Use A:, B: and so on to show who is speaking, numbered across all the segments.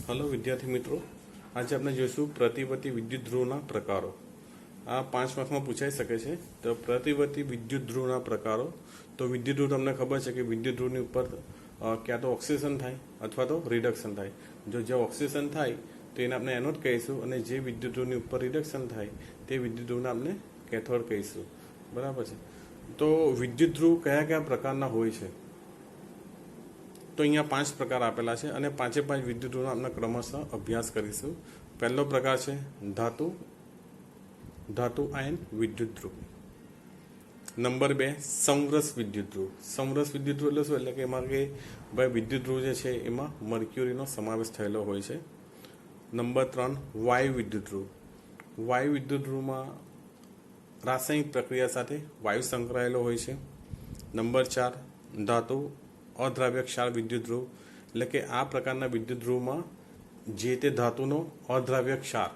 A: Hello विद्यार्थी मित्रों, आज આપણે જોઈશું પ્રતિવર્તી વિદ્યુત ધ્રુવના પ્રકારો। આ 5 માર્ક્સમાં પૂછાઈ શકે છે। તો પ્રતિવર્તી વિદ્યુત ધ્રુવના પ્રકારો, તો વિદ્યુત ધ્રુવ તમને ખબર છે કે વિદ્યુત ધ્રુવની ઉપર ક્યાં તો ઓક્સિડેશન થાય અથવા તો રિડક્શન થાય। જો ઓક્સિડેશન થાય તો એને આપણે એનોડ કહીશું, અને જે વિદ્યુત ધ્રુવની ઉપર રિડક્શન થાય તે વિદ્યુત ધ્રુવને આપણે કેથોડ કહીશું। બરાબર છે। તો વિદ્યુત ધ્રુવ કયા કયા પ્રકારના હોય છે? तो अँ 5 प्रकार आपेला है और 5 विद्युत ध्रुवनो अपने क्रमशः अभ्यास करीशुं। पहलो प्रकार है धातु आयन विद्युत ध्रुव। नंबर 2 समरस विद्युत ध्रुव। समरस विद्युत ध्रुव एटले शुं? एटले के एमां के भाई विद्युत ध्रुव जे छे एमां मर्क्युरीनो समावेश थयेलो होय छे। नंबर 3 वायु विद्युत ध्रुव। वायु विद्युत ध्रुवमां रासायनिक प्रक्रिया साथे वायु संकळायेलो होय छे। नंबर 4 धातु अद्राव्य क्षार विद्युत ध्रुव, એટલે કે આ પ્રકારના વિદ્યુત ધ્રુવમાં જે તે ધાતુનો અદ્રાવ્ય ક્ષાર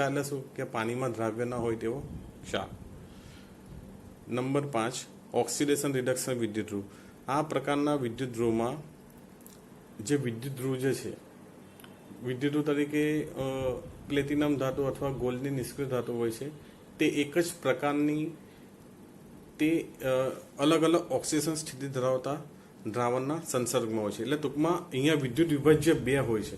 A: એટલે શું કે પાણીમાં દ્રાવ્ય ન હોય તેવો ક્ષાર। નંબર 5 ઓક્સિડેશન રિડક્શન વિદ્યુત ધ્રુવ। આ પ્રકારના વિદ્યુત ધ્રુવમાં જે વિદ્યુત ધ્રુવ જે છે વિદ્યુત ધ્રુવ તરીકે પ્લેટિનમ ધાતુ અથવા ગોલ્ડની નિષ્ક્રિય ધાતુ હોય છે, તે એક જ પ્રકારની તે અલગ અલગ ઓક્સિડેશન સ્થિતિ ધરાવતા દ્રાવણના સંસર્ગમાં હોય છે। એટલે ટૂંકમાં અહીંયા વિદ્યુત વિભાજ્ય બે હોય છે,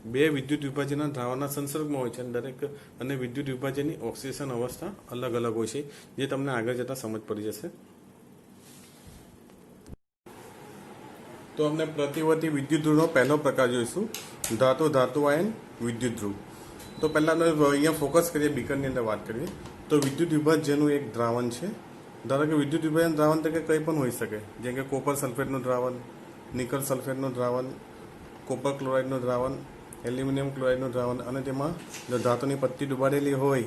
A: બે વિદ્યુત વિભાજ્યના દ્રાવણના સંસર્ગમાં હોય છે, દરેક અને વિદ્યુત વિભાજ્યની ઓક્સિડેશન અવસ્થા અલગ અલગ હોય છે, જે તમને આગળ જતા સમજ પડી જશે। તો આપણે પ્રતિવર્તી વિદ્યુત ધ્રુવનો પહેલો પ્રકાર જોઈશું, धातु आयन विद्युत ध्रुव। तो पहला અહીંયા ફોકસ કરીએ, બીકરની અંદર વાત કરીએ તો વિદ્યુત વિભાજ્યનું એક દ્રાવણ છે। धारो कि विद्युत विभाजन द्रावण तरीके कई पण होई सके, जेम के कोपर सल्फेटनु द्रावण, निकल सल्फेटनु द्रावण, कोपर क्लोराइडनु द्रावण, एल्युमिनियम क्लोराइडनु द्रावण, अने तेमां जो धातुनी पट्टी डुबाडेली होय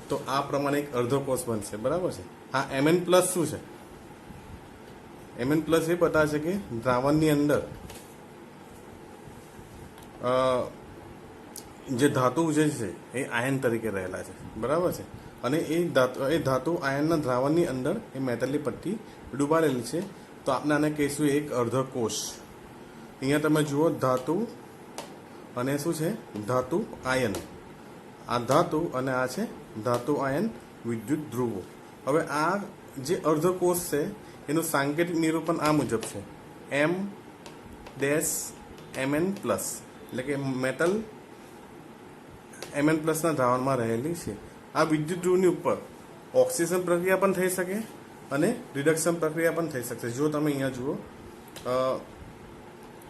A: तो आ प्रमाणे एक अर्धकोष बनशे। बराबर है। आ Mn+ शुं छे? Mn+ ए बतावे छे के द्रावणनी अंदर जे धातु जे छे ए आयन तरीके रहेला छे। बराबर है। અને એ ધાતુ આયનના દ્રાવણની અંદર એ મેટલની પટ્ટી ડૂબાડેલી છે, તો આપણે આને કહીશું એક અર્ધકોષ। અહીંયા તમે જુઓ ધાતુ અને શું છે ધાતુ આયન, આ ધાતુ અને આ છે ધાતુ આયન વિદ્યુત ધ્રુવો। હવે આ જે અર્ધકોષ છે એનું સાંકેતિક નિરૂપણ આ મુજબ છે, M-Mn+, એટલે કે મેટલ Mn+ ના દ્રાવણમાં રહેલી છે। आ विद्युत ध्रुवनी ऊपर ऑक्सीजन प्रक्रिया पण थई सके अने रिडक्शन प्रक्रिया पण थई सकते। जो तमे अहींया जुओ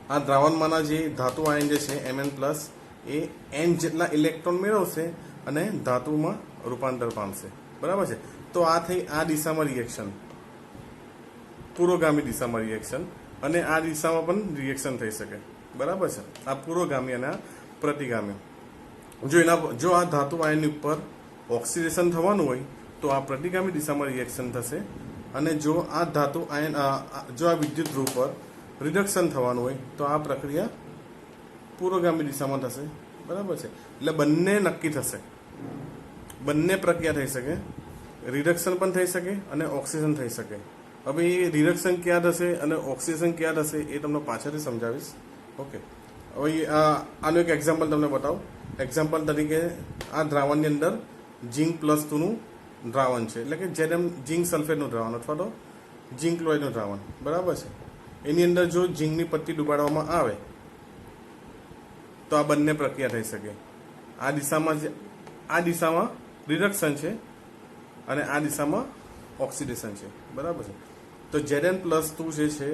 A: आ द्रावणमांना जे धातु आयन जे छे Mn+ ए n जेटला इलेक्ट्रॉन मेळवशे अने धातुमां रूपांतर पामशे। बराबर छे। तो आ थई आ दिशामां रिएक्शन, पुरोगामी दिशामां रिएक्शन, अने आ दिशामां पण रिएक्शन थई सके। बराबर छे। आ पुरोगामी अने आ प्रतिगामी। जो आ धातु आयननी ऊपर ऑक्सिडेशन थवानुं होय तो आ प्रतिगामी दिशामां रिएक्शन थशे, अने जो आ धातु आयन जो आ विद्युत ध्रुव पर रिडक्शन थवानुं होय तो आ प्रक्रिया पुरोगामी दिशामां थशे। बराबर छे। એટલે બંને નક્કી થશે, બંને પ્રક્રિયા થઈ શકે, રિડક્શન પણ થઈ શકે અને ઓક્સિડેશન થઈ શકે। હવે એ રિડક્શન ક્યાં થશે અને ઓક્સિડેશન ક્યાં થશે એ તમને પાછળથી સમજાવીશ। ઓકે। હવે આનું એક એક્ઝામ્પલ તમને બતાવું। એક્ઝામ્પલ તરીકે આ દ્રાવણની અંદર Zinc+2 નું દ્રાવણ છે, એટલે કે જેને ઝિંક સલ્ફેટનું દ્રાવણ અથવા તો ઝિંક ક્લોરાઇડનું દ્રાવણ। બરાબર છે। એની અંદર જો ઝિંકની પટ્ટી ડુબાડવામાં આવે તો આ બંને પ્રક્રિયા થઈ શકે। આ દિશામાં રિડક્શન છે અને આ દિશામાં ઓક્સિડેશન છે। બરાબર છે। તો Zn+2 જે છે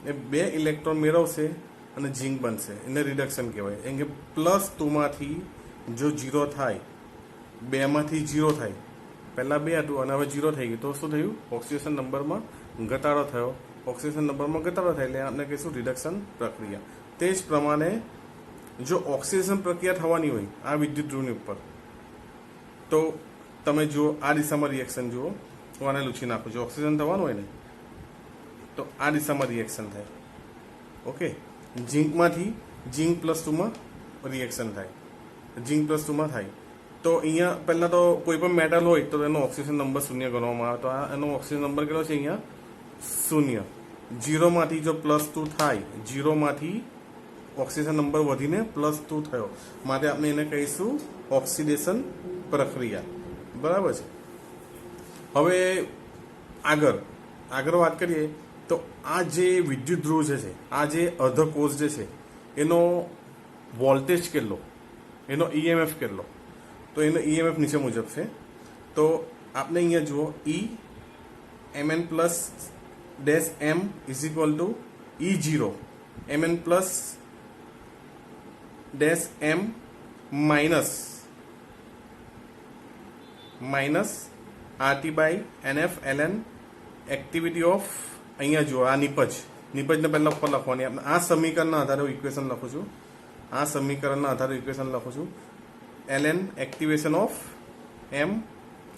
A: એ 2 ઇલેક્ટ્રોન મેળવશે અને ઝિંક બનશે, એને રિડક્શન કહેવાય। એમ કે +2 માંથી જો 0 થાય, 2 માંથી 0 થાય, પહેલા 2 હતું અને હવે 0 થઈ ગયું, તો શું થયું? ઓક્સિડેશન નંબરમાં ઘટાડો થયો। ઓક્સિડેશન નંબરમાં ઘટાડો થાય એટલે આપણે કહીશું રિડક્શન પ્રક્રિયા। તે જ પ્રમાણે જો ઓક્સિડેશન પ્રક્રિયા થવાની હોય આ વિદ્યુત ધ્રુવની ઉપર, તો તમે જુઓ આ દિશામાં રિએક્શન જુઓ, હું આને લૂછી નાખું। જો ઓક્સિજન થવાનું હોય ને તો આ દિશામાં રિએક્શન થાય। ઓકે। ઝિંકમાંથી Zinc+2 માં રિએક્શન થાય, Zinc+2 થાય। तो अँ पहला तो कोईपण मेटल हो तो ऑक्सीजन नंबर 0 गणवामां आवे। तो एनो ऑक्सीजन नंबर केटलो छे? अहींया 0। 0 मांथी जो +2 थाय, 0 मांथी ઓક્સિજન નંબર વધીને +2 થયો, માટે આપણે એને કહીશું ઓક્સિડેશન પ્રક્રિયા. બરાબર છે. હવે આગળ વાત કરીએ તો આ જે વિદ્યુત ધ્રુવ છે, આ જે અર્ધકોષ જે છે એનો વોલ્ટેજ કેટલો, એનો ઈએમએફ કેટલો, તો એનો ઈએમએફ નીચે મુજબ છે. તો આપણે અહીંયા જુઓ Mn plus dash M is equal to E0 Mn plus dash M minus RT by NF ln activity of, અહીંયા જુઓ આ નિપજને પહેલા ઉપર લખવાની. આપણે આ સમીકરણના આધારે ઇક્વેશન લખું છું, આ સમીકરણના આધારે ઇક્વેશન લખું છું. ln એક્ટિવેશન ઓફ m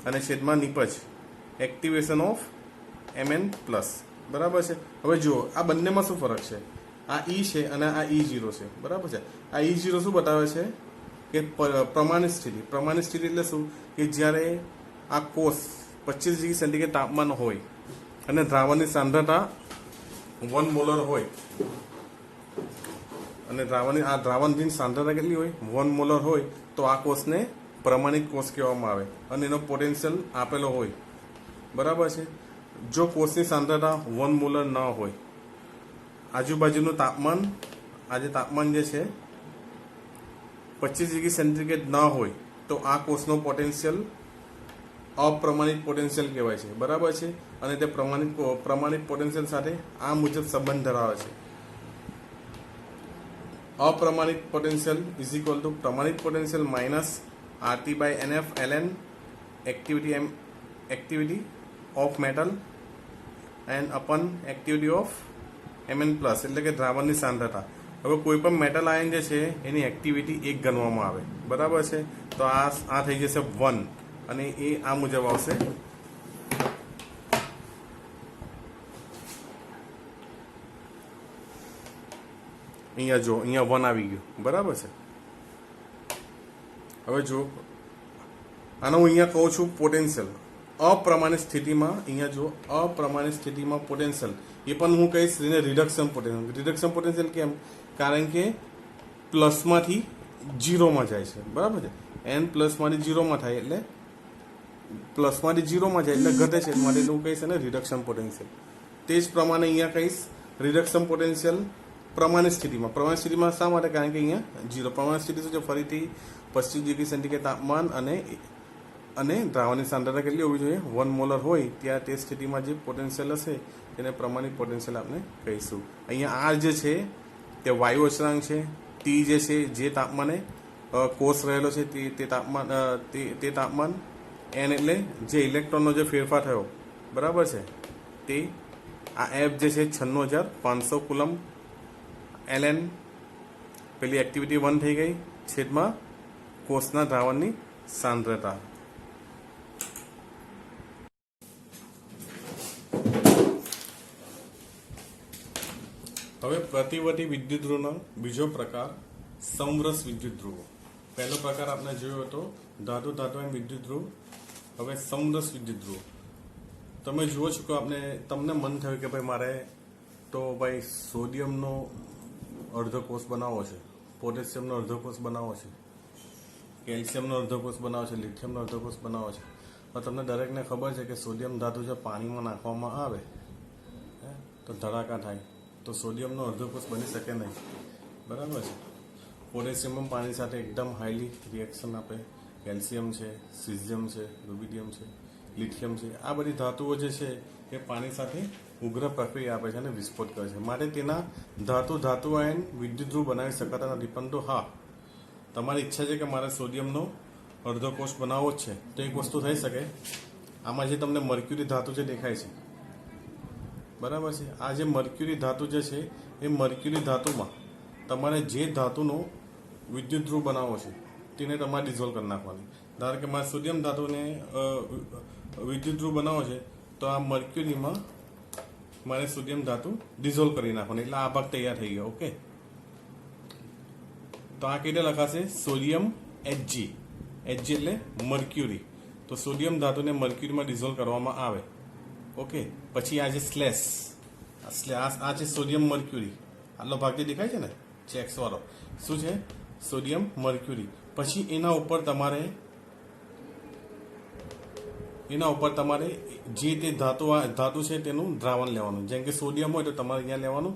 A: અને છેદમાં નિપજ એક્ટિવેશન ઓફ Mn પ્લસ. બરાબર છે. હવે જુઓ આ બંનેમાં શું ફરક છે, આ E છે અને આ E0 છે. બરાબર છે. આ E0 શું બતાવે છે કે પ્રમાણિત સ્થિતિ એટલે શું કે જ્યારે આ કોષ 25 ડિગ્રી સેન્ટીગ્રેડ તાપમાન હોય અને દ્રાવણની સાંદ્રતા 1 મોલર હોય, અને દ્રાવણની સાંદ્રતા કેટલી હોય 1 મોલર હોય, તો આ કોષને પ્રમાણિત કોષ કહેવામાં આવે અને એનો પોટેન્શિયલ આપેલો હોય. બરાબર છે. જો કોષની સાંદ્રતા 1 મોલર ન હોય, આજુબાજુનું તાપમાન, આજે તાપમાન જે છે 25 ડિગ્રી સેન્ટીગ્રેડ ન હોય, તો આ કોષનો પોટેન્શિયલ અપ્રમાણિત પોટેન્શિયલ કહેવાય છે. બરાબર છે. અને તે પ્રમાણિત પોટેન્શિયલ સાથે આ મુજબ સંબંધ ધરાવે છે. અપ્રમાણિત પોટેન્શિયલ ઇઝ ઇક્વલ ટુ પ્રમાણિત potential minus RT by NF ln activity of metal and upon activity of Mn plus, એટલે કે દ્રાવણની સાંદ્રતા. હવે કોઈ પણ મેટલ આયન જે છે એની એક્ટિવિટી 1 ગણવામાં આવે. બરાબર છે. તો આ થઈ જશે 1 અને એ આ મુજબ આવશે. અહીંયા જો અહીંયા 1 આવી ગયું. બરાબર છે. હવે જો આનો હું અહીંયા કહું છું પોટેન્શિયલ અપ્રમાણિત સ્થિતિમાં. અહીંયા જો અપ્રમાણિત સ્થિતિમાં પોટેન્શિયલ, એ પણ હું કહીશ એને રિડક્શન પોટેન્શિયલ. કેમ? કારણ કે પ્લસમાંથી 0માં જાય છે. બરાબર છે. n પ્લસમાંથી 0માં થાય એટલે પ્લસમાંથી 0માં જાય એટલે ઘટે છે, માટે હું કહીશ એને રિડક્શન પોટેન્શિયલ. તે જ પ્રમાણે અહીંયા કહીશ રિડક્શન પોટેન્શિયલ પ્રમાણિત સ્થિતિમાં. શા માટે? કારણ કે અહીંયા 0 પ્રમાણિત સ્થિતિ શું છે, ફરીથી 25 ડિગ્રી સેન્ટીગ્રેડ તાપમાન અને દ્રાવણની સાંદ્રતા કેટલી હોવી જોઈએ 1 મોલર હોય, ત્યાં તે સ્થિતિમાં જે પોટેન્શિયલ હશે તેને પ્રમાણિત પોટેન્શિયલ આપણે કહીશું. અહીંયા R જે છે તે વાયુ અચળાંક છે. T જે છે જે તાપમાને કોષ રહેલો છે તે તાપમાન. N એટલે જે ઇલેક્ટ્રોનનો જે ફેરફાર થયો. બરાબર છે. તે આ F જે છે 96,500 કુલમ ln પેલી એક્ટિવિટી 1 થઈ ગઈ, છેદમાં કોષના દ્રાવણની સાંદ્રતા. હવે પ્રતિવર્તી વિદ્યુત ધ્રુવનો બીજો પ્રકાર સમરસ વિદ્યુત ધ્રુવો. પહેલો પ્રકાર આપણે જોયો હતો ધાતુ વિદ્યુત ધ્રુવ. હવે સમરસ વિદ્યુત ધ્રુવ તમે જુઓ છો કે તમને મન થયું કે ભાઈ મારે તો ભાઈ સોડિયમનો અર્ધકોષ બનાવવો છે, પોટેશિયમનો અર્ધકોષ બનાવવો છે, કેલ્શિયમનો અર્ધકોષ બનાવવો છે, લિથિયમનો અર્ધકોષ બનાવવો છે. તો તમને દરેકને ખબર છે કે સોડિયમ ધાતુ જો પાણીમાં નાખવામાં આવે તો ધડાકા થાય, તો સોડિયમનો અર્ધકોષ બની શકે નહીં. બરાબર છે. પોટેશિયમ પાણી સાથે એકદમ હાઈલી રિએક્શન આપે. કેલ્શિયમ છે, સિઝિયમ છે, રૂબિડિયમ છે, લિથિયમ છે, આ બધી ધાતુઓ જે છે એ પાણી સાથે ઉગ્ર પ્રક્રિયા આપે છે અને વિસ્ફોટ કરે છે. માટે તેના ધાતુ આયન વિદ્યુત ધ્રુવ બનાવી શકાતા નથી. પરંતુ હા, તમારી ઈચ્છા છે કે મારે સોડિયમનો અર્ધકોષ બનાવવો જ છે, તો એક વસ્તુ થઈ શકે. આમાં જે તમને મર્ક્યુરી ધાતુ જે દેખાય છે, બરાબર છે, આ જે મર્ક્યુરી ધાતુ જે છે એ મર્ક્યુરી ધાતુમાં તમારે જે ધાતુનો વિદ્યુત ધ્રુવ બનાવવો છે તેને તમારે ડિઝોલ્વ કરી નાખવાની. ધારો કે મારે સોડિયમ ધાતુને વિદ્યુત ધ્રુવ બનાવવો છે, તો આ મર્ક્યુરીમાં મારે સોડિયમ ધાતુ ડિઝોલ્વ કરી નાખવાની, એટલે આ ભાગ તૈયાર થઈ ગયો. ઓકે, તો આ કેવી રીતે લખાશે? સોડિયમ Hg એટલે મર્ક્યુરી. તો સોડિયમ ધાતુને મર્ક્યુરીમાં ડિઝોલ્વ કરવામાં આવે. ઓકે, પછી આ જે સ્લેશ, આ છે સોડિયમ મર્ક્યુરી, આટલો ભાગ જે દેખાય છે ને ચેક્સ વાળો શું છે? Sodium mercury. પછી એના ઉપર તમારે જે તે ધાતુ છે તેનું દ્રાવણ લેવાનું. જેમ કે સોડિયમ હોય તો તમારે અહીંયા લેવાનું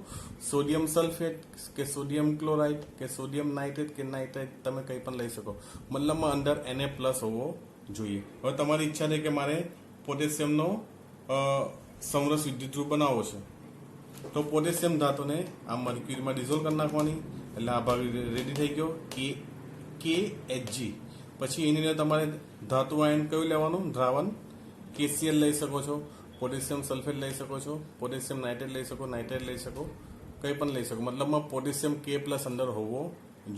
A: સોડિયમ સલ્ફેટ કે સોડિયમ ક્લોરાઇડ કે સોડિયમ નાઇટ્રેટ કે નાઇટ્રેટ, તમે કંઈ પણ લઈ શકો. મતલબમાં અંદર Na+ હોવો જોઈએ. હવે તમારી ઈચ્છા છે કે મારે પોટેશિયમનો સમરસ વિદ્યુત ધ્રુવ બનાવવો છે, તો પોટેશિયમ ધાતુને આ મર્ક્યુરીમાં ડિઝોલ્વ કરી નાખવાની, એટલે આ ભાગ રેડી થઈ ગયો. KHG. પછી એની અંદર તમારે ધાતુ આયન કયું લેવાનું? દ્રાવણ. KCl લઈ શકો છો, પોટેશિયમ સલ્ફેટ લઈ શકો છો, પોટેશિયમ નાઇટ્રેટ લઈ શકો, નાઇટ્રેટ લઈ શકો, કંઈ પણ લઈ શકો. મતલબમાં પોટેશિયમ K+ અંદર હોવો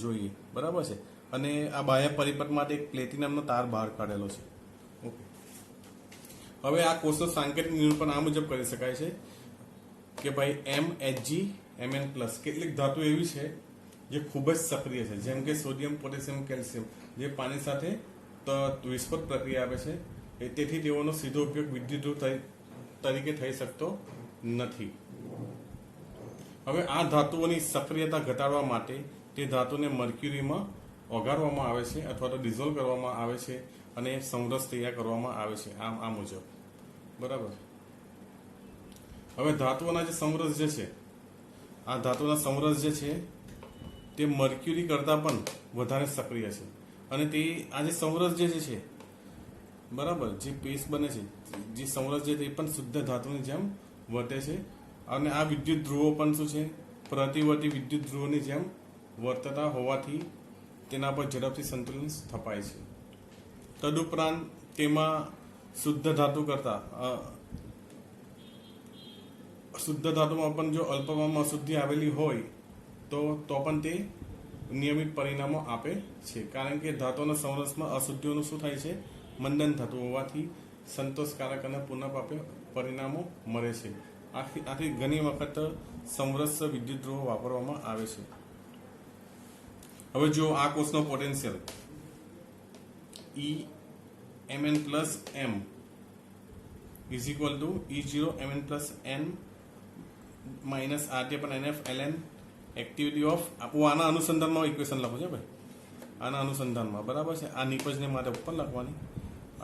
A: જોઈએ. બરાબર છે. અને આ બાહ્ય પરિપથ માટે એક પ્લેટિનમનો તાર બહાર કાઢેલો છે. ઓકે. હવે આ કોષનું સાંકેતિક નિરૂપણ આ મુજબ કરી શકાય છે કે ભાઈ MHG Mn+. કેટલીક ધાતુ એવી છે જે ખૂબ જ સક્રિય છે, જેમ કે સોડિયમ, પોટેશિયમ, કેલ્શિયમ, જે પાણી સાથે વિસ્ફોટ પ્રક્રિયા આપે છે. તેથી તેઓનો સીધો ઉપયોગ વિદ્યુત ધ્રુવ તરીકે થઈ શકતો નથી. હવે આ ધાતુઓની સક્રિયતા ઘટાડવા માટે તે ધાતુને મર્ક્યુરીમાં ઓગાળવામાં આવે છે અથવા તો ડિઝોલ્વ કરવામાં આવે છે અને સમરસ તૈયાર કરવામાં આવે છે આ મુજબ. બરાબર. હવે ધાતુઓના જે સમરસ જે છે, આ ધાતુના સમરસ જે છે તે મર્ક્યુરી કરતાં પણ વધારે સક્રિય છે. અને તે આ જે સમરસ જે છે, બરાબર, જે પેસ્ટ બને છે, જે સમરસ છે તે પણ શુદ્ધ ધાતુની જેમ વર્તે છે. અને આ વિદ્યુત ધ્રુવો પણ શું છે? પ્રતિવર્તી વિદ્યુત ધ્રુવોની જેમ વર્તતા હોવાથી તેના પર ઝડપથી સંતુલન સ્થપાય છે. તદુપરાંત તેમાં શુદ્ધ ધાતુમાં પણ જો અલ્પ પ્રમાણમાં અશુદ્ધિ આવેલી હોય તો પણ તે નિયમિત પરિણામો આપે છે. કારણ કે ધાતુના સમરસમાં અશુદ્ધિઓનું શું થાય છે? મંદન થતું હોવાથી સંતોષકારક અને પુનઃપ્રાપ્ય પરિણામો મળે છે. આથી ઘણી વખત સમરસ વિદ્યુત ધ્રુવો વાપરવામાં આવે છે. હવે જો આ કોષનો potential Mn+M is equal to E0 Mn+N -RT/NF ln activity of, આના અનુસંધાનમાં ઇક્વેશન લખો છે ભાઈ, આના અનુસંધાનમાં. બરાબર છે. આ નિપજને માટે ઉપર લખવાની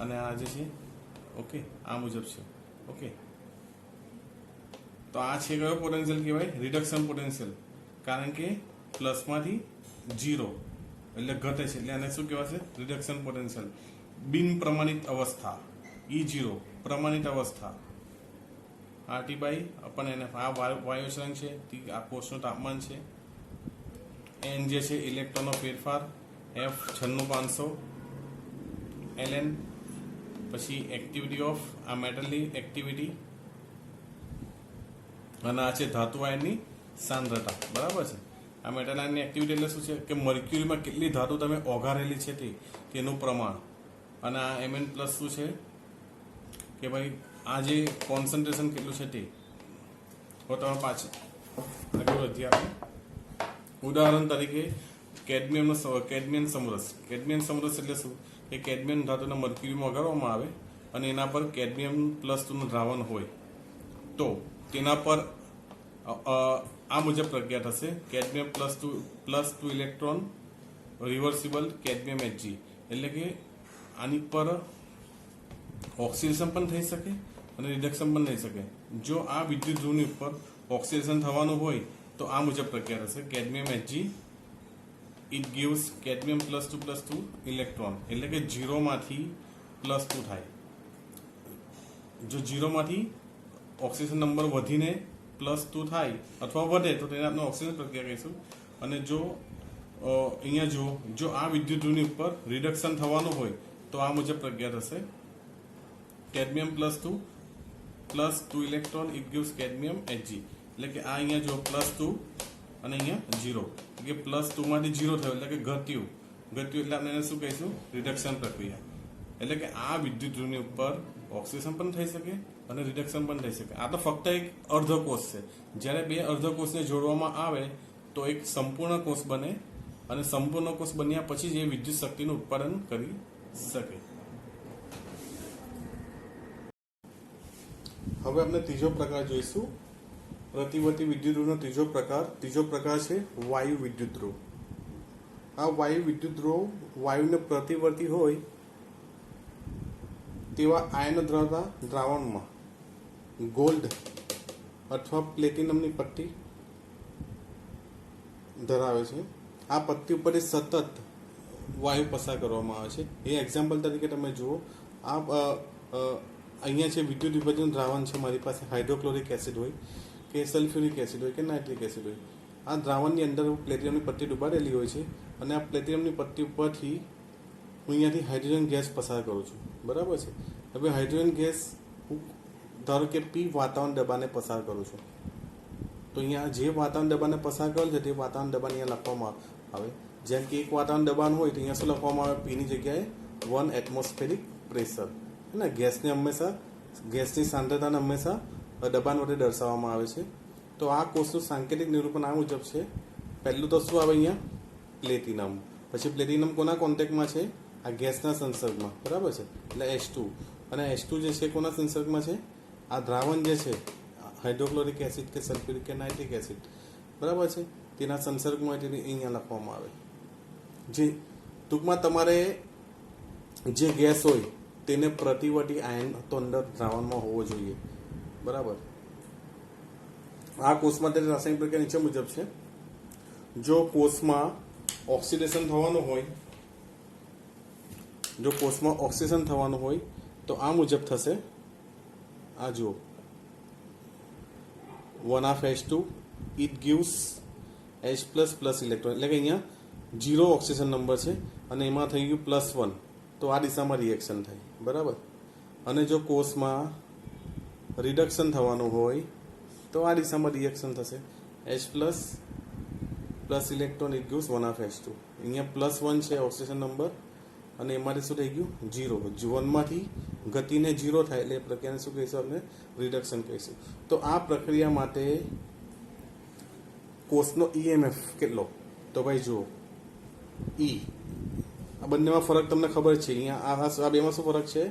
A: અને આ જે છે, ઓકે, આ મુજબ છે. ઓકે. તો આ છે કયો પોટેન્શિયલ કહેવાય? Reduction potential. કારણ કે પ્લસમાંથી 0 એટલે ઘટે છે, એટલે આને શું કહેવાશે? Reduction potential. બિન પ્રમાણિત અવસ્થા E0 પ્રમાણિત અવસ્થા RT/NF. આ વાયુ શરંગ છે, આ કોષનું તાપમાન છે. N જે છે ઇલેક્ટ્રોનનો ફેરફાર, F 96500 ln, પછી એક્ટિવિટી ઓફ આ મેટલની એક્ટિવિટી, અને આ છે ધાતુ આયનની સાંદ્રતા. બરાબર છે. આ મેટલ આયનની એક્ટિવિટી એટલે શું છે કે મર્ક્યુરીમાં કેટલી ધાતુ તમે ઓગાળેલી છે તેનું પ્રમાણ. અને આ Mn+ શું છે કે ભાઈ આ જે કોન્સન્ટ્રેશન કેટલું છે તે. હવે તમે પાછળ આગળ વધીએ આપણે. ઉદાહરણ તરીકે કેડમિયમ સમરસ. કેડમિયમ સમરસ એટલે શું? એ કેડમિયમ ધાતુને મર્ક્યુરીમાં ઓગાળવામાં આવે અને એના પર કેડમિયમ+2નું દ્રાવણ હોય તો તેના પર આ મુજબ પ્રક્રિયા થશે. કેડમિયમ+2 ઇલેક્ટ્રોન રિવર્સિબલ કેડમિયમ Hg. એટલે કે આની પર ઓક્સિડેશન પણ થઈ શકે અને રિડક્શન પણ થઈ શકે. જો આ વિદ્યુત ધ્રુવની ઉપર ઓક્સિડેશન થવાનું હોય તો આ મુજબ પ્રક્રિયા થશે. કેડમિયમ Hg ઇટ ગિવ્સ કેડમિયમ+2+2 ઇલેક્ટ્રોન. એટલે કે 0 માંથી +2 થાય. જો 0 માંથી ઓક્સિજન નંબર વધીને +2 થાય અથવા વધે તો તેને આપણે ઓક્સિજન પ્રક્રિયા કહીશું. અને જો અહીંયા જો આ વિદ્યુત ધ્રુવની ઉપર રિડક્શન થવાનું હોય તો આ મુજબ પ્રક્રિયા થશે. કેડમિયમ+2 electron it gives cadmium Hg. એટલે કે આ અહીંયા જો +2 અને અહીંયા 0, એટલે કે +2 માંથી 0 થયો એટલે કે ઘટ્યું એટલે આપણે એને શું કહીશું? રિડક્શન પ્રક્રિયા. એટલે કે આ વિદ્યુત ધ્રુવની ઉપર ઓક્સિડેશન પણ થઈ શકે અને રિડક્શન પણ થઈ શકે. આ તો ફક્ત એક અર્ધકોષ છે. જ્યારે બે અર્ધકોષને જોડવામાં આવે તો એક સંપૂર્ણ કોષ બને અને સંપૂર્ણ કોષ બન્યા પછી જ એ વિદ્યુત શક્તિનું ઉત્પાદન કરી શકે. હવે આપણે ત્રીજો પ્રકાર જોઈશું, પ્રતિવર્તી વિદ્યુત ધ્રુવનો ત્રીજો પ્રકાર છે વાયુ વિદ્યુત ધ્રુવ. આ વાયુ વિદ્યુત ધ્રુવ વાયુને પ્રતિવર્તી હોય તેવા આયન ધરાવતા દ્રાવણમાં ગોલ્ડ અથવા પ્લેટિનમની પટ્ટી ધરાવે છે. આ પટ્ટી ઉપર સતત વાયુ પસાર કરવામાં આવે છે. એ એક્ઝામ્પલ તરીકે તમે જુઓ, આ અહીંયા છે વિદ્યુત વિભાજન દ્રાવણ છે. મારી પાસે હાઇડ્રોક્લોરિક એસિડ હોય કે સલ્ફ્યુરિક એસિડ હોય કે નાઇટ્રિક એસિડ હોય. આ દ્રાવણની અંદર પ્લેટિનમની પટ્ટી ડૂબાડેલી હોય છે અને આ પ્લેટિનમની પટ્ટી ઉપરથી હું અહીંયાથી હાઇડ્રોજન ગેસ પસાર કરું છું. બરાબર છે. હવે હાઇડ્રોજન ગેસ હું ધારો કે P વાતાવરણ દબાણે પસાર કરું છું. તો અહીંયા જે વાતાવરણ દબાણે પસાર કરેલ છે તે વાતાવરણ દબાણ અહીંયા લખવામાં આવે. જેમ કે એક વાતાવરણ દબાણ હોય તો અહીંયા શું લખવામાં આવે? Pની જગ્યાએ 1 એટમોસ્ફેરિક પ્રેશર. હે ને, ગેસની સાંદ્રતાને હંમેશા દબાણ વડે દર્શાવવામાં આવે છે. તો આ કોષનું સાંકેતિક નિરૂપણ આ મુજબ છે. પહેલું તો શું આવે અહીંયા? પ્લેટિનમ. પછી પ્લેટિનમ કોના કોન્ટેક્ટમાં છે? આ ગેસના સંસર્ગમાં. બરાબર છે. એટલે H2. અને H2 જે છે કોના સંસર્ગમાં છે? આ દ્રાવણ જે છે હાઇડ્રોક્લોરિક એસિડ કે સલ્ફ્યુરિક કે નાઇટ્રિક એસિડ, બરાબર છે, તેના સંસર્ગમાં તેને અહીંયા લખવામાં આવે. જે ટૂંકમાં તમારે જે ગેસ હોય તેને પ્રતિવર્તી આયન તો અંદર દ્રાવણમાં હોવો જોઈએ. બરાબર. આ કોષમાં તેની રાસાયણિક પ્રક્રિયા નીચે મુજબ છે. જો કોષમાં ઓક્સિડેશન થવાનું હોય તો આ મુજબ થશે. આ જુઓ, 1/H2 it gives H++ electron, એટલે કે અહીંયા 0 ઓક્સિજન નંબર છે અને એમાં થઈ ગયું +1, તો આ દિશામાં રિએક્શન થાય. બરાબર. અને જો કોષમાં રિડક્શન થવાનું હોય તો આ દિશામાં રિએક્શન થશે. H+ electron it gives 1/H2. અહીંયા +1 છે ઓક્સિજન નંબર અને એમાંથી શું થઈ ગયું? 0. 1 માંથી ગતિને 0 થાય એટલે એ પ્રક્રિયાને શું કહીશું? આપણે રિડક્શન કહીશું. તો આ પ્રક્રિયા માટે કોષનો EMF કેટલો? તો ભાઈ જુઓ, E. આ બંનેમાં ફરક તમને ખબર છે. અહીંયા આ બેમાં શું ફરક છે?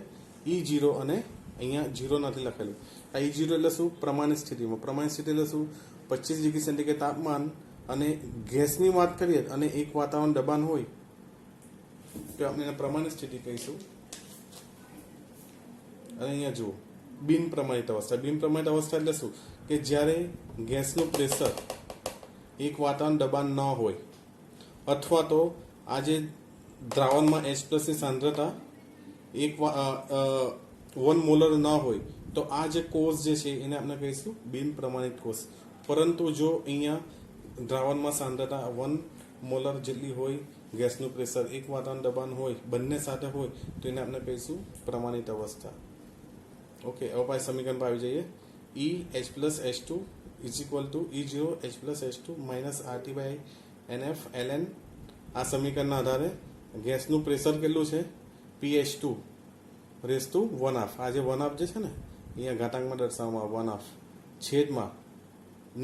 A: E0 અને અહીંયા 0 નથી લખેલું. આ E0 એટલે શું? પ્રમાણિત સ્થિતિમાં. પ્રમાણિત સ્થિતિ એટલે શું? 25 ડિગ્રી સેન્ટીગ્રેડ તાપમાન અને ગેસની વાત કરીએ અને એક વાતાવરણ દબાણ હોય તો આપણે એને પ્રમાણિત સ્થિતિ કહીશું. અને અહીંયા જુઓ, બિન પ્રમાણિત અવસ્થા એટલે શું? કે જ્યારે ગેસનું પ્રેશર એક વાતાવરણ દબાણ ન હોય અથવા તો આ જે દ્રાવણમાં H+ ની સાંદ્રતા 1 મોલર ન હોય તો આ જે કોષ જે છે એને આપણે કહીશું બિન પ્રમાણિત કોષ. પરંતુ જો અહીંયા દ્રાવણમાં સાંદ્રતા 1 મોલર જેટલી હોય, ગેસનું પ્રેશર એક વાતાવરણ દબાણ હોય, બંને સાથે હોય તો એને આપણે કહીશું પ્રમાણિત અવસ્થા. ઓકે, હવે પાછું સમીકરણ પર આવી જઈએ. EH+H2 E0 H+H2 -RT/NF ln. આ સમીકરણના આધારે ગેસનું પ્રેશર કેટલું છે? pH2 1/2. આ જે 1/2 જે છે ને અહીંયા ઘાતાંકમાં દર્શાવવામાં 1/2 છેદમાં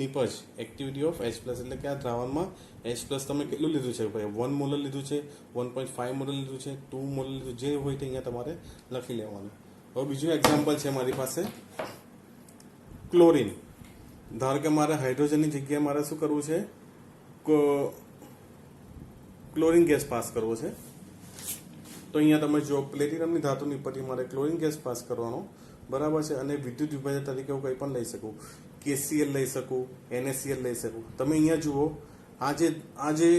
A: નિપજ એક્ટિવિટી ઓફ H+, એટલે કે આ દ્રાવણમાં H+ તમે કેટલું લીધું છે ભાઈ? 1 મોલર લીધું છે, 1.5 મોલર લીધું છે, 2 મોલર લીધું, જે હોય તે અહીંયા તમારે લખી લેવાનું. હવે બીજું એક્ઝામ્પલ છે મારી પાસે, ક્લોરીન. ધારો કે મારે હાઇડ્રોજનની જગ્યાએ મારે શું કરવું છે? ક્લોરીન ગેસ પાસ કરવો છે. તો અહીંયા તમે જો પ્લેટિનમની ધાતુની પટ્ટી મારે ક્લોરીન ગેસ પાસ કરવાનો. બરાબર છે. અને વિદ્યુત વિભાજન તરીકે હું કંઈ પણ લઈ શકું, KCl લઈ શકું, NaCl લઈ શકું. તમે અહીંયા જુઓ, આ જે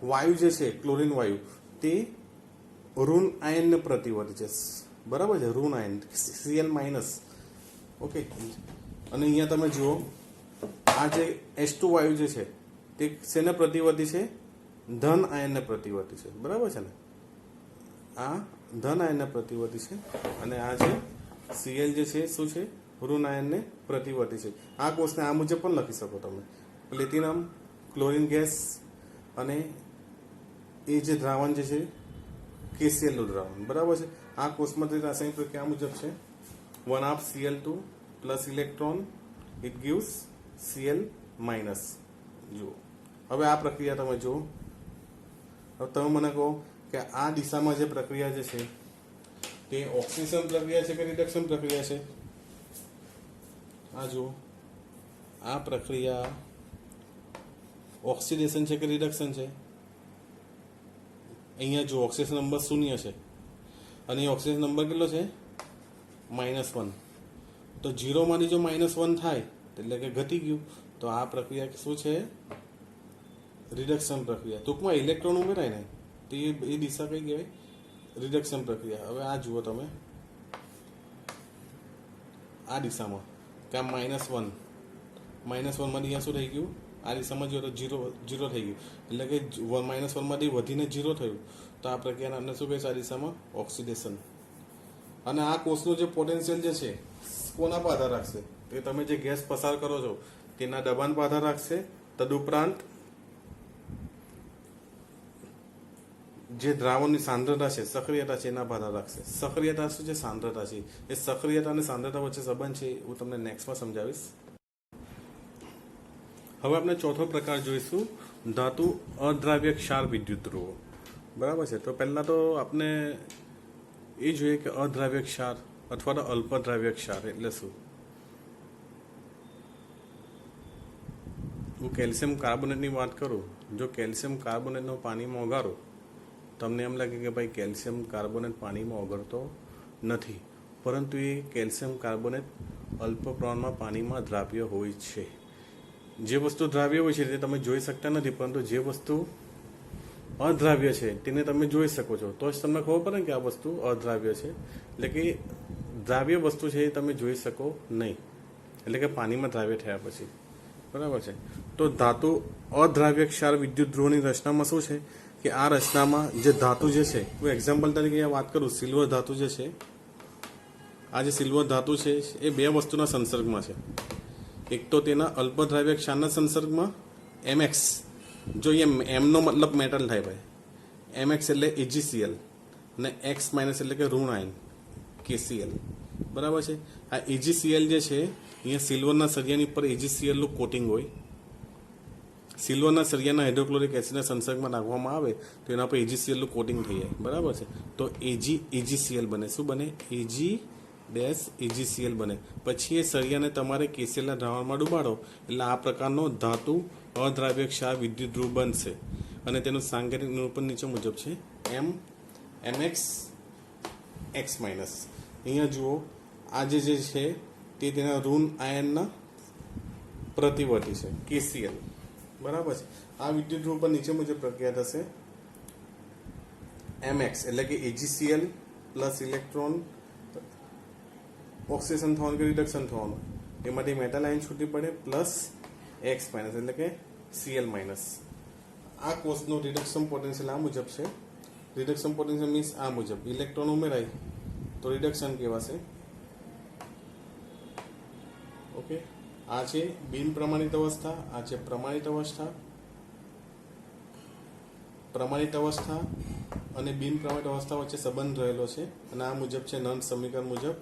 A: વાયુ જે છે ક્લોરીન વાયુ તે ઋણ આયનને પ્રતિવર્તે છે. બરાબર છે. ઋણ આયન Cl-. ઓકે. અને અહીંયા તમે જુઓ, આ જે H2 વાયુ જે છે તે શેને પ્રતિવર્તી છે? ધન આયનને પ્રતિવર્તી છે. બરાબર છે ને? આ ધન આયનને પ્રતિવર્તી છે અને આ જે Cl જે છે શું છે? ઋણ આયનને પ્રતિવર્તી છે. આ કોષને આ મુજબ પણ લખી શકો તમે. પ્લેટિનમ, ક્લોરીન ગેસ અને એ જે દ્રાવણ જે છે KCl નું દ્રાવણ. બરાબર છે. આ કોષમાંથી રાસાયણિક પ્રક્રિયા આ મુજબ છે. 1/2 Cl2 plus electron it gives Cl-. જુઓ, હવે આ પ્રક્રિયા તમે જુઓ. હવે તમે મને કહો કે આ દિશામાં જે પ્રક્રિયા જે છે તે ઓક્સિડેશન પ્રક્રિયા છે કે રિડક્શન પ્રક્રિયા છે? આ જુઓ, આ પ્રક્રિયા ઓક્સિડેશન છે કે રિડક્શન છે? અહીંયા જો ઓક્સિડેશન નંબર 0 છે અને એ ઓક્સિડેશન નંબર કેટલો છે? -1. તો 0 માંથી જો -1 થાય એટલે કે ઘટી ગયું, તો આ પ્રક્રિયા શું છે? રિડક્શન પ્રક્રિયા. ટૂંકમાં ઇલેક્ટ્રોન ઉમેરાય ને તો એ દિશા કઈ કહેવાય? રિડક્શન પ્રક્રિયા. હવે આ જુઓ તમે, આ દિશામાં કે આ -1 માંથી અહીંયા શું થઈ ગયું? આ દિશામાં જો તો 0 થઈ ગયું, એટલે કે -1 માંથી વધીને 0 થયું. તો આ પ્રક્રિયાને આપણે શું કહે છે? આ દિશામાં ઓક્સિડેશન. અને આ કોષનો જે પોટેન્શિયલ જે છે કોના પર આધાર રાખશે? તો તમે જે ગેસ પસાર કરો છો તેના દબાણ પર આધાર રાખશે. તદુપરાંત જે દ્રાવણની સાંદ્રતા છે, સક્રિયતા છે, એના પર આધાર રાખશે. સક્રિયતા શું છે? સાંદ્રતા છે. એ સક્રિયતા અને સાંદ્રતા વચ્ચે સંબંધ છે હું તમને નેક્સ્ટમાં સમજાવીશ. હવે આપણે ચોથો પ્રકાર જોઈશું, ધાતુ અદ્રાવ્ય ક્ષાર વિદ્યુત ધ્રુવો. બરાબર છે. તો પહેલા તો આપણે એ જોઈએ કે અદ્રાવ્ય ક્ષાર અથવા તો અલ્પદ્રાવ્ય ક્ષાર એટલે શું. હું કેલ્શિયમ કાર્બોનેટની વાત કરું, જો કેલ્શિયમ કાર્બોનેટનો પાણીમાં ઓગાળો, તમને એમ લાગે કે ભાઈ કેલ્શિયમ કાર્બોનેટ પાણીમાં ઓગળતો નથી, પરંતુ એ કેલ્શિયમ કાર્બોનેટ અલ્પ પ્રમાણમાં પાણીમાં દ્રાવ્ય હોય છે. જે વસ્તુ દ્રાવ્ય હોય છે તે તમે જોઈ શકતા નથી, પરંતુ જે વસ્તુ અદ્રાવ્ય છે તેને તમે જોઈ શકો છો. તો જ તમને ખબર પડે કે આ વસ્તુ અદ્રાવ્ય છે. એટલે કે દ્રાવ્ય વસ્તુ છે એ તમે જોઈ શકો નહીં, એટલે કે પાણીમાં દ્રાવ્ય થયા પછી. બરાબર છે. તો ધાતુ અદ્રાવ્ય ક્ષાર વિદ્યુત ધ્રુવોની રચનામાં શું છે કે આ રચનામાં જે ધાતુ જે છે, હું એક્ઝામ્પલ તરીકે અહીંયા વાત કરું, સિલ્વર ધાતુ જે છે, આ જે સિલ્વર ધાતુ છે એ બે વસ્તુના સંસર્ગમાં છે. એક તો તેના અલ્પદ્રાવ્ય ક્ષારના સંસર્ગમાં Mx, જો અહીંયા એમનો મતલબ મેટલ થાય ભાઈ, Mx એટલે AgCl અને X માઇનસ એટલે કે ઋણ આયન KCl. બરાબર છે. આ AgCl જે છે અહીંયા સિલ્વરના સળિયાની ઉપર AgCl નું કોટિંગ હોય. સિલ્વરના સળિયાના હાઇડ્રોક્લોરિક એસિડના સંસર્ગમાં નાખવામાં આવે તો એના પર AgCl નું કોટિંગ થઈ જાય. બરાબર છે. તો AgCl બને. શું બને? AgCl બને. પછી એ સળિયાને તમારે KClના દ્રાવણમાં ડુબાડો એટલે આ પ્રકારનો ધાતુ અદ્રાવ્ય ક્ષાર વિદ્યુત ધ્રુવ બનશે. અને તેનું સાંકેતિક નિરૂપણ નીચે મુજબ છે, Mx X માઇનસ. અહીંયા જુઓ, આ જે છે તે તેના ઋણ આયનના પ્રતિવર્તી છે KCl. બરાબર છે. આ વિદ્યુત ધ્રુવ પર નીચે મુજબ પ્રક્રિયા થશે. Mx એટલે કે AgCl પ્લસ ઇલેક્ટ્રોન ઓક્સિડેશન થવાનું કે રિડક્શન થવાનું, એમાંથી મેટલ આયન છૂટી પડે, પ્લસ X માઇનસ એટલે કે Cl માઇનસ. આ કોષનું રિડક્શન પોટેન્શિયલ આ મુજબ છે. રિડક્શન પોટેન્શિયલ મીન્સ આ મુજબ ઇલેક્ટ્રોન ઉમેરાય તો રિડક્શન કહેવાશે. ઓકે. આ છે બિન પ્રમાણિત અવસ્થા, આ છે પ્રમાણિત અવસ્થા. પ્રમાણિત અવસ્થા અને બિન પ્રમાણિત અવસ્થા વચ્ચે સંબંધ રહેલો છે અને આ મુજબ છે નંદ સમીકરણ મુજબ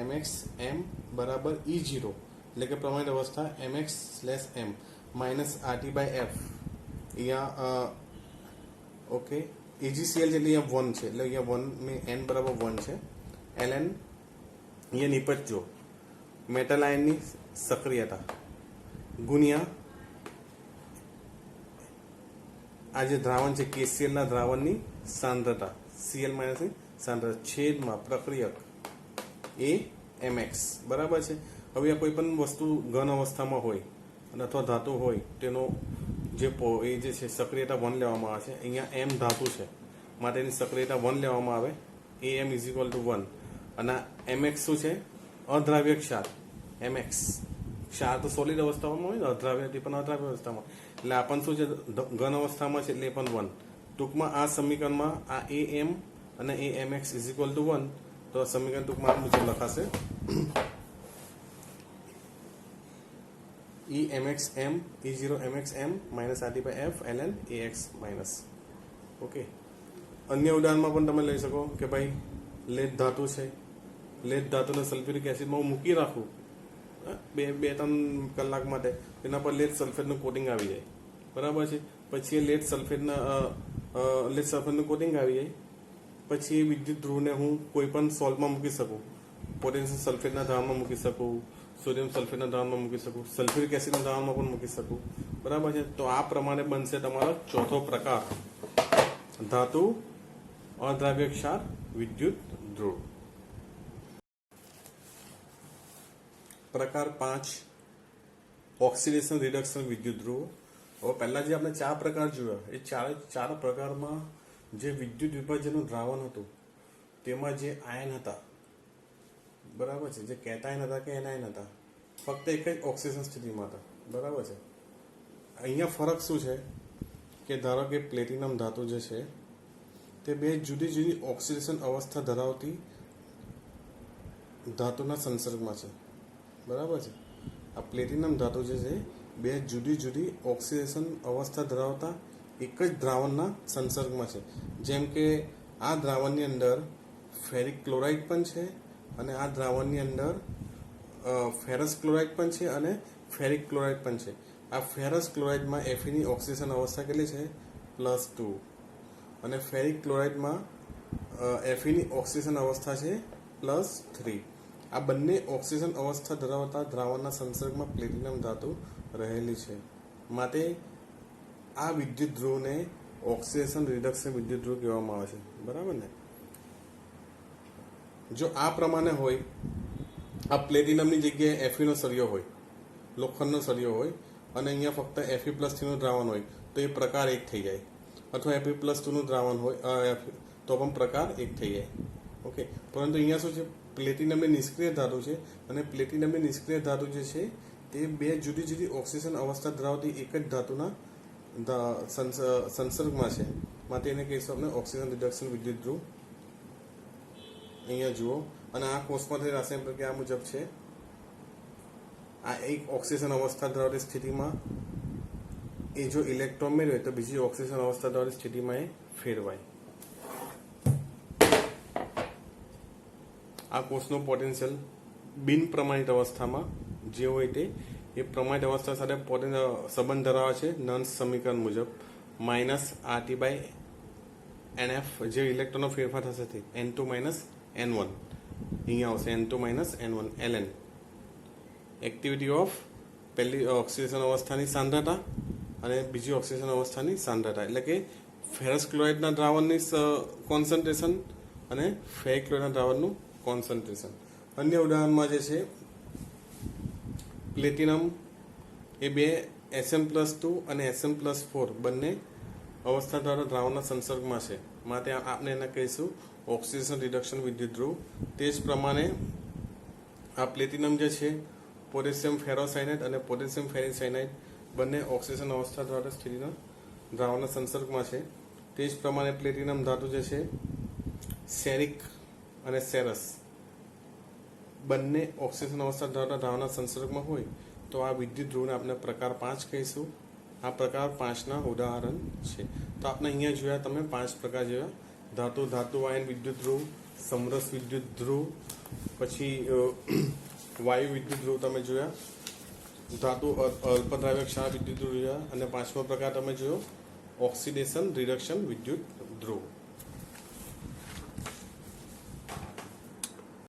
A: Mx M બરાબર E0 એટલે કે પ્રમાણિત અવસ્થા Mx/M માઇનસ RT/F. અહીંયા ઓકે, AgCl એટલે અહીંયા 1 છે, એટલે અહીંયા 1 મેં N બરાબર 1 છે. Ln અહીંયા નિપજજો મેટલ આયનની સક્રિયતા ગુણ્યા આ જે દ્રાવણ છે KClના દ્રાવણની સાંદ્રતા Cl માઇનસ ની સાંદ્રતા છેદમાં પ્રક્રિયક Mx. બરાબર છે. હવે આ કોઈ પણ વસ્તુ ઘન અવસ્થામાં હોય અને અથવા ધાતુ હોય તેનો જે એ જે છે સક્રિયતા 1 લેવામાં આવે છે. અહીંયા M ધાતુ છે માટે એની સક્રિયતા 1 લેવામાં આવે, Am = 1. અને Mx શું છે? અદ્રાવ્ય ક્ષાર. Mx ક્ષાર તો સોલિડ અવસ્થામાં હોય ને, અદ્રાવ્ય તે પણ અદ્રાવ્ય અવસ્થામાં, એટલે આ પણ શું છે? ઘન અવસ્થામાં છે એટલે એ પણ 1. ટૂંકમાં આ સમીકરણમાં આ Am અને Amx = 1. તો આ સમીકરણ ટૂંકમાં મુજબ લખાશે Mx M E0 Mx M minus RT/F ln Ax minus. Okay. અન્ય ઉદાહરણમાં પણ તમે લઈ શકો કે ભાઈ લેડ ધાતુ છે, લેડ ધાતુને સલ્ફ્યુરિક એસિડમાં મૂકી રાખું 2-3 કલાક માટે, એના પર લેડ સલ્ફેટનું કોટિંગ આવી જાય. બરાબર છે. પછી એ લેડ સલ્ફેટનું કોટિંગ આવી જાય. પછી વિદ્યુત ધ્રુવને હું કોઈ પણ સોલ્ટમાં મૂકી શકું, પોટેશિયમ સલ્ફેટના દ્રાવણમાં મૂકી શકું, સોડિયમ સલ્ફેટના દ્રાવણમાં મૂકી શકું, સલ્ફ્યુરિક એસિડના દ્રાવણમાં પણ મૂકી શકું, બરાબર છે. તો આ પ્રમાણે બનશે તમારો ચોથો પ્રકાર, ધાતુ અદ્રાવ્ય ક્ષાર વિદ્યુત ધ્રુવ. પ્રકાર 5 ઓક્સિડેશન રિડક્શન વિદ્યુત ધ્રુવ. હવે પહેલા જે આપણે 4 પ્રકાર જોયા, એ ચાર પ્રકારમાં જે વિદ્યુત વિભાજનનું દ્રાવણ હતું તેમાં જે આયન હતા, બરાબર છે, જે કેટાયન હતા કે એનાયન હતા, ફક્ત એક જ ઓક્સિજન સ્થિતિમાં હતા, બરાબર છે. અહીંયા ફરક શું છે કે ધારો કે પ્લેટિનમ ધાતુ જે છે તે બે જુદી જુદી ઓક્સિડેશન અવસ્થા ધરાવતી ધાતુના સંસર્ગમાં છે, બરાબર છે. આ પ્લેટિનમ ધાતુ જે છે બે જુદી જુદી ઓક્સિડેશન અવસ્થા ધરાવતા એક જ દ્રાવણના સંસર્ગમાં છે. જેમ કે આ દ્રાવણની અંદર ફેરિક ક્લોરાઇડ પણ છે અને આ દ્રાવણની અંદર ફેરસ ક્લોરાઇડ પણ છે અને ફેરિક ક્લોરાઇડ પણ છે. આ ફેરસ ક્લોરાઇડમાં Fe ઓક્સિડેશન અવસ્થા કેટલી છે? +2 અને ફેરિક ક્લોરાઇડમાં Fe ઓક્સિડેશન અવસ્થા છે +3. આ બંને ઓક્સિજન અવસ્થા ધરાવતા દ્રાવણના સંસર્ગમાં પ્લેટિનમ ધાતુ રહેલી છે. માટે આ વિદ્યુત ધ્રુવને ઓક્સિડેશન રિડક્શન વિદ્યુત ધ્રુવ કહેવામાં આવે છે, બરાબર ને. જો આ પ્રમાણે હોય, આ પ્લેટિનમની જગ્યાએ Fe નો સળિયો હોય, લોખંડનો સળિયો હોય અને અહીંયા ફક્ત Fe+3 નું દ્રાવણ હોય તો એ પ્રકાર 1 થઈ જાય, અથવા Fe+2 નું દ્રાવણ હોય તો પણ પ્રકાર 1 થઈ જાય. ઓકે, પરંતુ અહીંયા શું છે, પ્લેટિનમની નિષ્ક્રિય ધાતુ છે અને પ્લેટિનમની નિષ્ક્રિય ધાતુ જે છે તે બે જુદી જુદી ઓક્સિજન અવસ્થા ધરાવતી એક જ ધાતુના સંસર્ગમાં છે. માટે એને કહીશું આપણે ઓક્સિજન રિડક્શન વિદ્યુત ધ્રુવ. અહીંયા જુઓ, અને આ કોષમાંથી રાસાયણિક પ્રક્રિયા આ મુજબ છે. આ એક ઓક્સિજન અવસ્થા ધરાવતી સ્થિતિમાં એ જો ઇલેક્ટ્રોન મેળવે તો બીજી ઓક્સિજન અવસ્થા ધરાવતી સ્થિતિમાં એ ફેરવાય. આ કોષનું પોટેન્શિયલ બિન પ્રમાણિત અવસ્થામાં જે હોય તે એ પ્રમાણિત અવસ્થા સાથે સંબંધ ધરાવે છે નન્સ સમીકરણ મુજબ. -RT/NF જે ઇલેક્ટ્રોનનો ફેરફાર થશે તે N2 - N1 અહીંયા આવશે, N2 - N1 ln. Activity of પહેલી ઓક્સિડેશન અવસ્થાની સાંદ્રતા અને બીજી ઓક્સિડેશન અવસ્થાની સાંદ્રતા, એટલે કે ફેરસ ક્લોરાઇડના દ્રાવણની કોન્સન્ટ્રેશન અને ફેરિક ક્લોરાઇડના દ્રાવણનું કોન્સન્ટ્રેશન. અન્ય ઉદાહરણમાં જે છે પ્લેટિનમ એ બે Sm+2 અને Sm+4 બંને અવસ્થા દ્વારા દ્રાવણના સંસર્ગમાં છે. માટે આપણે એને કહીશું ઓક્સિડેશન રિડક્શન વિદ્યુત ધ્રુવ. તે જ પ્રમાણે આ પ્લેટિનમ જે છે પોટેશિયમ ફેરોસાયનાઇડ અને પોટેશિયમ ફેરીસાયનાઇડ બંને ઓક્સિડેશન અવસ્થા દ્વારા સ્થિતિના દ્રાવણના સંસર્ગમાં છે. તે જ પ્રમાણે પ્લેટિનમ ધાતુ જે છે સેરિક અને સેરસ બંને ઓક્સિજન અવસ્થા ધરાવતા દ્રાવણના સંસર્ગમાં હોય તો આ વિદ્યુત ધ્રુવને આપણે પ્રકાર 5 કહીશું. આ પ્રકાર 5ના ઉદાહરણ છે. તો આપણે અહીંયા જોયા, તમે 5 પ્રકાર જોયા: ધાતુ આયન વિદ્યુત ધ્રુવ, સમરસ વિદ્યુત ધ્રુવ, પછી વાયુ વિદ્યુત ધ્રુવ તમે જોયા, ધાતુ અલ્પદ્રાવ્ય ક્ષાર વિદ્યુત ધ્રુવ જોયા, અને 5મો પ્રકાર તમે જોયો ઓક્સિડેશન રિડક્શન વિદ્યુત ધ્રુવ.